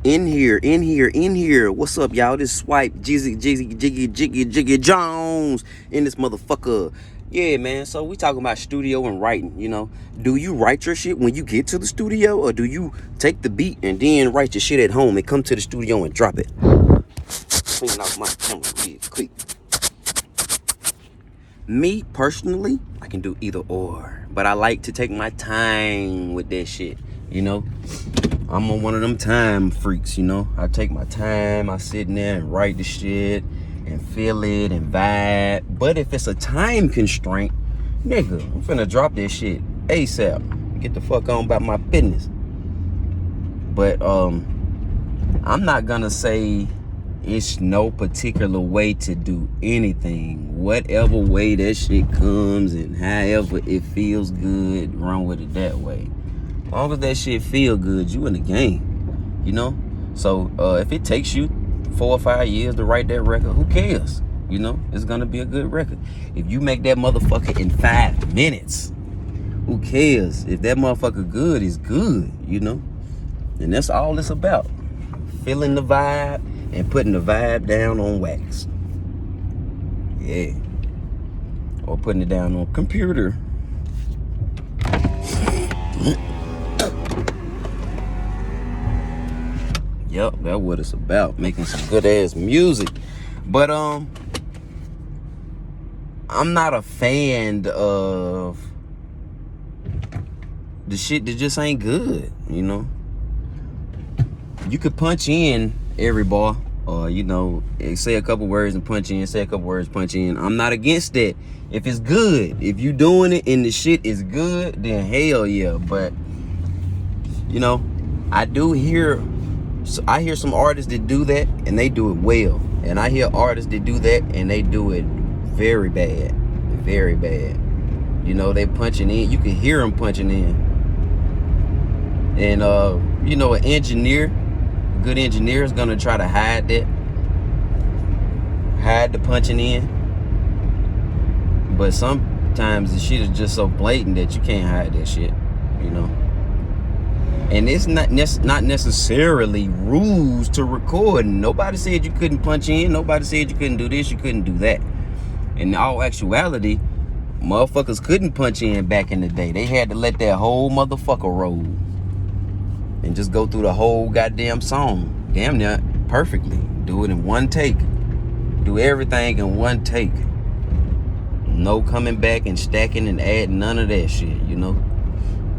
In here. What's up, y'all? This Swipe, Jiggy Jones in this motherfucker. Yeah, man. So we talking about studio and writing, you know. Do you write your shit when you get to the studio, or do you take the beat and then write your shit at home and come to the studio and drop it? Clean off my camera real quick. Me, personally, I can do either or. But I like to take my time with that shit, you know. I'm on one of them time freaks, you know. I take my time, I sit in there and write the shit and feel it and vibe. But if it's a time constraint, nigga, I'm finna drop that shit ASAP. Get the fuck on about my business. But I'm not gonna say it's no particular way to do anything. Whatever way that shit comes and however it feels good, run with it that way. As long as that shit feel good, you in the game, you know? So if it takes you 4 or 5 years to write that record, who cares? You know, it's gonna be a good record. If you make that motherfucker in 5 minutes, who cares? If that motherfucker good is good, you know? And that's all it's about. Feeling the vibe and putting the vibe down on wax. Yeah. Or putting it down on computer. Yep, that's what it's about. Making some good ass music. But I'm not a fan of the shit that just ain't good, you know. You could punch in every bar, or you know, say a couple words and punch in, say a couple words, punch in. I'm not against that. If it's good, if you doing it and the shit is good, then hell yeah. But you know, I hear some artists that do that and they do it well. And I hear artists that do that and they do it very bad. Very bad. You know, they punching in. You can hear them punching in. And, you know, an engineer, a good engineer is going to try to hide that. Hide the punching in. But sometimes the shit is just so blatant that you can't hide that shit, you know. And it's not necessarily rules to recording. Nobody said you couldn't punch in. Nobody said you couldn't do this, you couldn't do that. In all actuality, motherfuckers couldn't punch in back in the day. They had to let that whole motherfucker roll and just go through the whole goddamn song. Damn near perfectly. Do it in one take. Do everything in one take. No coming back and stacking and adding none of that shit, you know.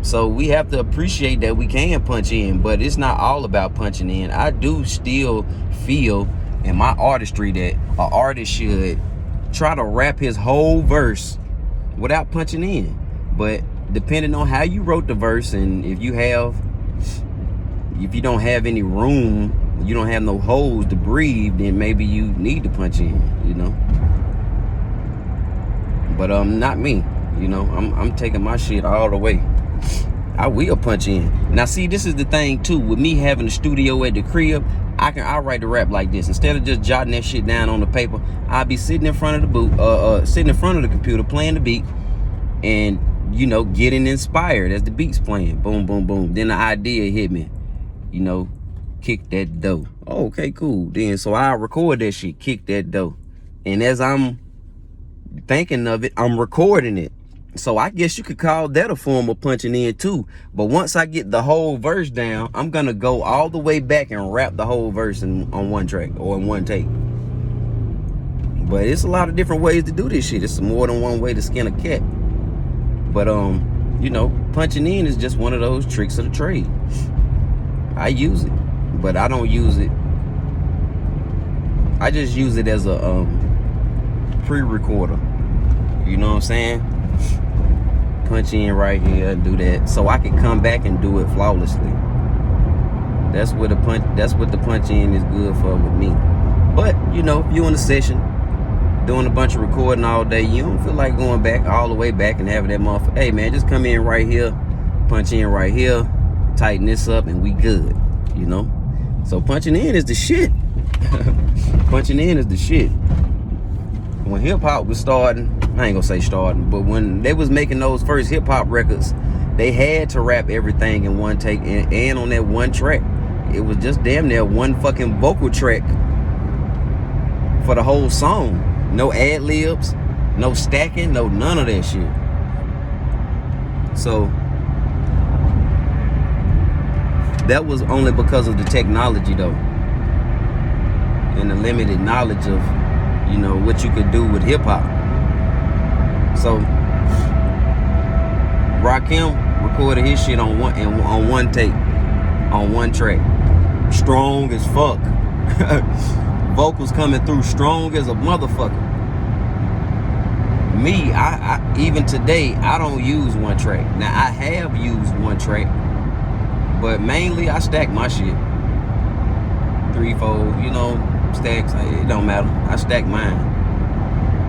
So we have to appreciate that we can punch in, but it's not all about punching in. I do still feel in my artistry that an artist should try to rap his whole verse without punching in. But depending on how you wrote the verse, and if you don't have any room, you don't have no holes to breathe, then maybe you need to punch in, you know. But not me, you know. I'm taking my shit all the way. I will punch in. Now see, this is the thing too, with me having the studio at the crib, I'll write the rap like this. Instead of just jotting that shit down on the paper, I'll be sitting in front of the sitting in front of the computer playing the beat and, you know, getting inspired as the beat's playing. Boom, boom, boom. Then the idea hit me, you know, kick that dough. Oh, okay, cool. Then so I'll record that shit, kick that dough. And as I'm thinking of it, I'm recording it. So I guess you could call that a form of punching in too. But once I get the whole verse down, I'm gonna go all the way back and rap the whole verse on one track or in one take. But it's a lot of different ways to do this shit. It's more than one way to skin a cat. But you know, punching in is just one of those tricks of the trade. I use it, but I don't use it. I just use it as a pre-recorder. You know what I'm saying? Punch in right here and do that, so I can come back and do it flawlessly. That's what the punch in is good for with me. But you know, if you in a session doing a bunch of recording all day, you don't feel like going back all the way back and having that motherfucker. Hey man, just come in right here, punch in right here, tighten this up, and we good. You know. So punching in is the shit. Punching in is the shit. When hip hop was starting, I ain't gonna say starting, but when they was making those first hip hop records, they had to rap everything in one take and on that one track. it was just damn near one fucking vocal track for the whole song. No ad libs, no stacking, no none of that shit. So that was only because of the technology though, and the limited knowledge of, you know, what you could do with hip hop. So Rakim recorded his shit on one take, on one track, strong as fuck. Vocals coming through strong as a motherfucker. Me, I even today, I don't use one track. Now I have used one track, but mainly I stack my shit 3, 4, you know, stacks. It don't matter. I stack mine,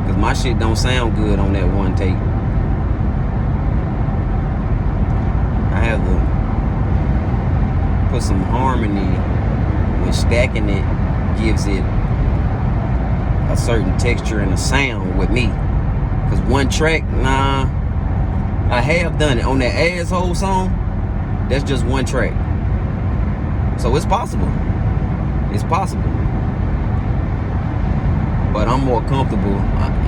cause my shit don't sound good on that one take. I have to put some harmony when stacking it. Gives it a certain texture and a sound with me. Cause one track, nah, I have done it on that Asshole song. That's just one track. So it's possible. It's possible. But I'm more comfortable,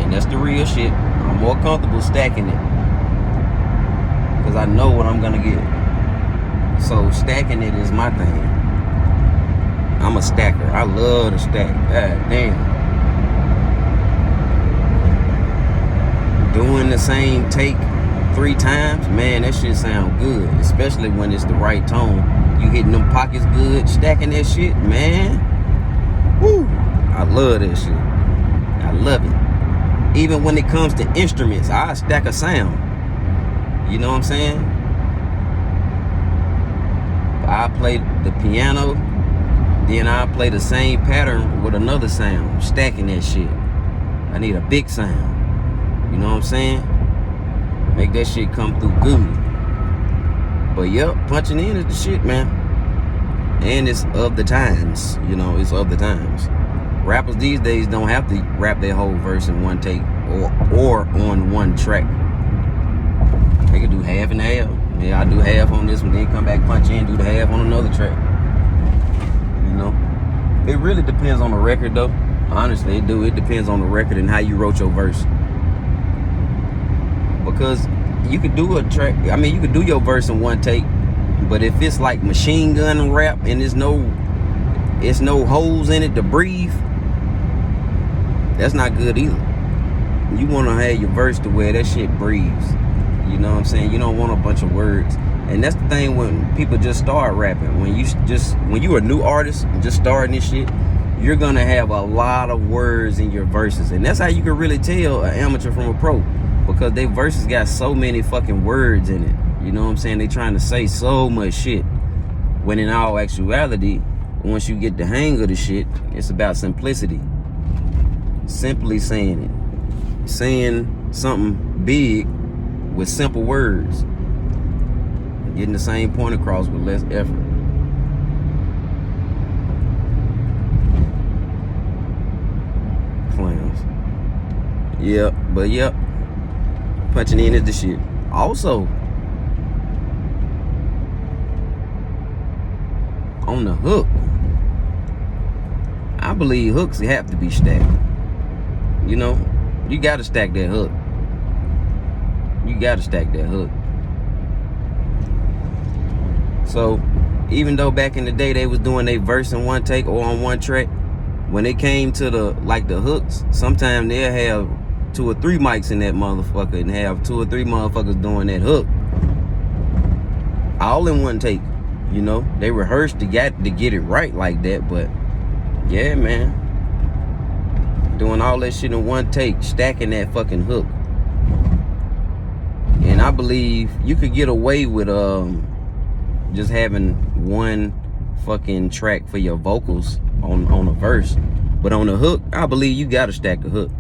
and that's the real shit, I'm more comfortable stacking it, cause I know what I'm gonna get. So stacking it is my thing. I'm a stacker. I love to stack. God damn. Doing the same take 3 times, man, that shit sound good. Especially when it's the right tone. You hitting them pockets good, stacking that shit, man. Woo! I love that shit. I love it. Even when it comes to instruments, I stack a sound. You know what I'm saying? I play the piano, then I play the same pattern with another sound, stacking that shit. I need a big sound. You know what I'm saying? Make that shit come through good. But yep, punching in is the shit, man. And it's of the times, you know, it's of the times. Rappers these days don't have to rap their whole verse in one take or on one track. They can do half and half. Yeah, I do half on this one, then come back, punch in, do the half on another track. You know, it really depends on the record though. Honestly, it do. It depends on the record and how you wrote your verse. Because you could do a track, I mean, you could do your verse in one take, but if it's like machine gun rap and it's no holes in it to breathe, that's not good either. You want to have your verse to where that shit breathes. You know what I'm saying? You don't want a bunch of words. And that's the thing when people just start rapping. When you're a new artist just starting this shit, you're gonna have a lot of words in your verses. And that's how you can really tell an amateur from a pro. Because their verses got so many fucking words in it. You know what I'm saying? They trying to say so much shit. When in all actuality, once you get the hang of the shit, it's about simplicity. Simply saying it. Saying something big with simple words. Getting the same point across with less effort. Clowns. Yep, but yep. Punching in is the shit. Also, on the hook, I believe hooks have to be stacked. You know, you gotta stack that hook. You gotta stack that hook. So, even though back in the day they was doing their verse in one take or on one track, when it came to the hooks, sometimes they'll have 2 or 3 mics in that motherfucker and have 2 or 3 motherfuckers doing that hook. All in one take. You know, they rehearsed to get it right like that, but yeah, man. Doing all that shit in one take, stacking that fucking hook. And I believe you could get away with just having one fucking track for your vocals on a verse. But on the hook, I believe you gotta stack the hook.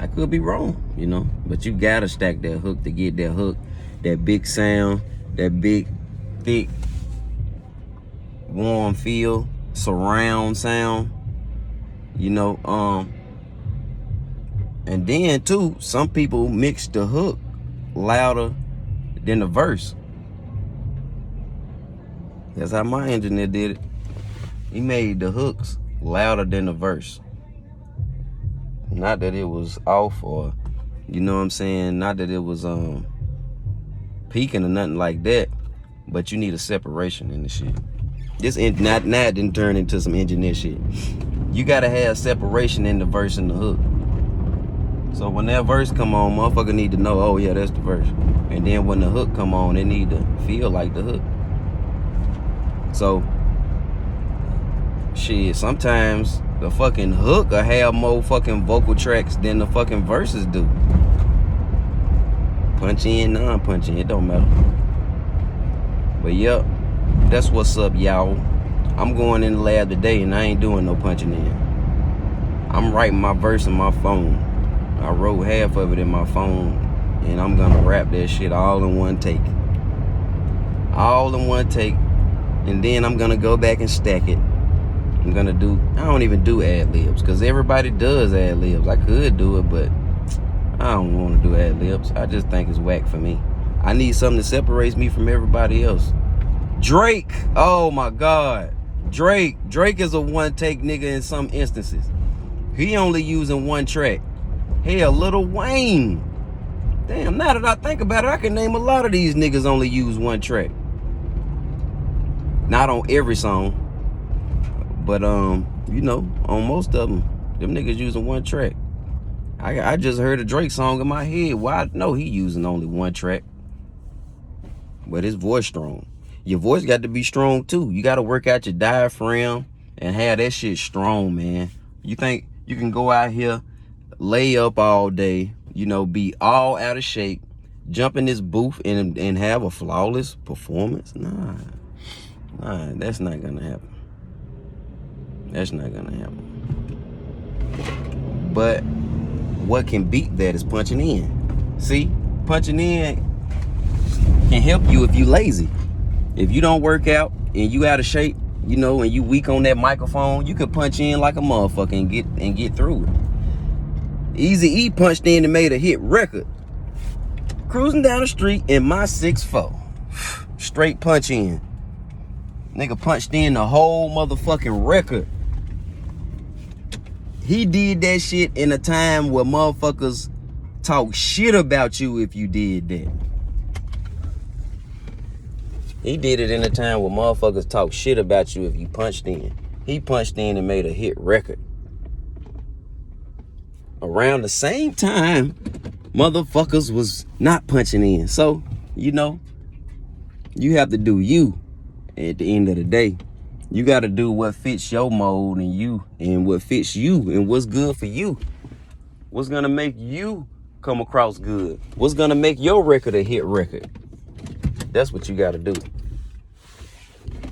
I could be wrong, you know, but you gotta stack that hook to get that hook, that big sound, that big, thick, warm feel, surround sound, you know. And then too, some people mix the hook louder than the verse. That's how my engineer did it. He made the hooks louder than the verse. Not that it was off or, you know what I'm saying? Not that it was peaking or nothing like that. But you need a separation in the shit. This not didn't turn into some engineer shit. You gotta have separation in the verse and the hook. So when that verse come on, motherfucker need to know, oh yeah, that's the verse. And then when the hook come on, it need to feel like the hook. So, shit, sometimes the fucking hook will have more fucking vocal tracks than the fucking verses do. Punch in, non-punch in, it don't matter. But yep, that's what's up, y'all. I'm going in the lab today and I ain't doing no punching in. I'm writing my verse in my phone. I wrote half of it in my phone and I'm gonna rap that shit all in one take. All in one take. And then I'm gonna go back and stack it. I don't even do ad-libs because everybody does ad-libs. I could do it, but I don't want to do ad-libs. I just think it's whack for me. I need something that separates me from everybody else. Drake, oh my God. Drake is a one-take nigga in some instances. He only using one track. Hell, Lil Wayne. Damn, now that I think about it, I can name a lot of these niggas only use one track. Not on every song, but you know, on most of them niggas using one track. I just heard a Drake song in my head. Well, I know he using only one track, but his voice strong. Your voice got to be strong too. You got to work out your diaphragm and have that shit strong, man. You think you can go out here, lay up all day, you know, be all out of shape, jump in this booth and have a flawless performance? Nah, that's not gonna happen. That's not gonna happen. But what can beat that is punching in. See, punching in can help you if you lazy. If you don't work out and you out of shape, you know, and you weak on that microphone, you can punch in like a motherfucker and get through it. Eazy-E punched in and made a hit record. Cruising down the street in my 6'4". Straight punch in. Nigga punched in the whole motherfucking record. He did that shit in a time where motherfuckers talk shit about you if you did that. He did it in a time where motherfuckers talk shit about you if you punched in. He punched in and made a hit record. Around the same time, motherfuckers was not punching in. So, you know, you have to do you. At the end of the day, you got to do what fits your mode and you, and what fits you and what's good for you. What's going to make you come across good? What's going to make your record a hit record? That's what you got to do.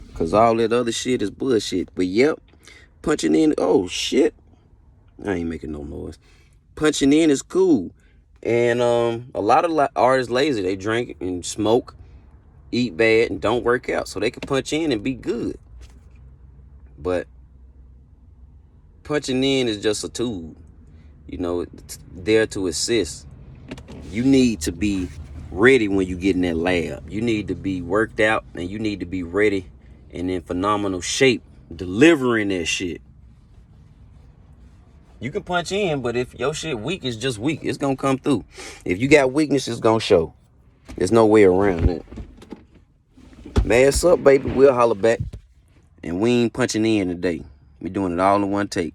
Because all that other shit is bullshit. But yep, punching in, oh shit. I ain't making no noise. Punching in is cool. And a lot of artists lazy. They drink and smoke, eat bad, and don't work out. So they can punch in and be good. But punching in is just a tool. You know, it's there to assist. You need to be ready when you get in that lab. You need to be worked out and you need to be ready and in phenomenal shape delivering that shit. You can punch in, but if your shit weak, it's just weak. It's gonna come through. If you got weakness, it's gonna show. There's no way around it. Mass up, baby. We'll holler back. And we ain't punching in today. We doing it all in one take.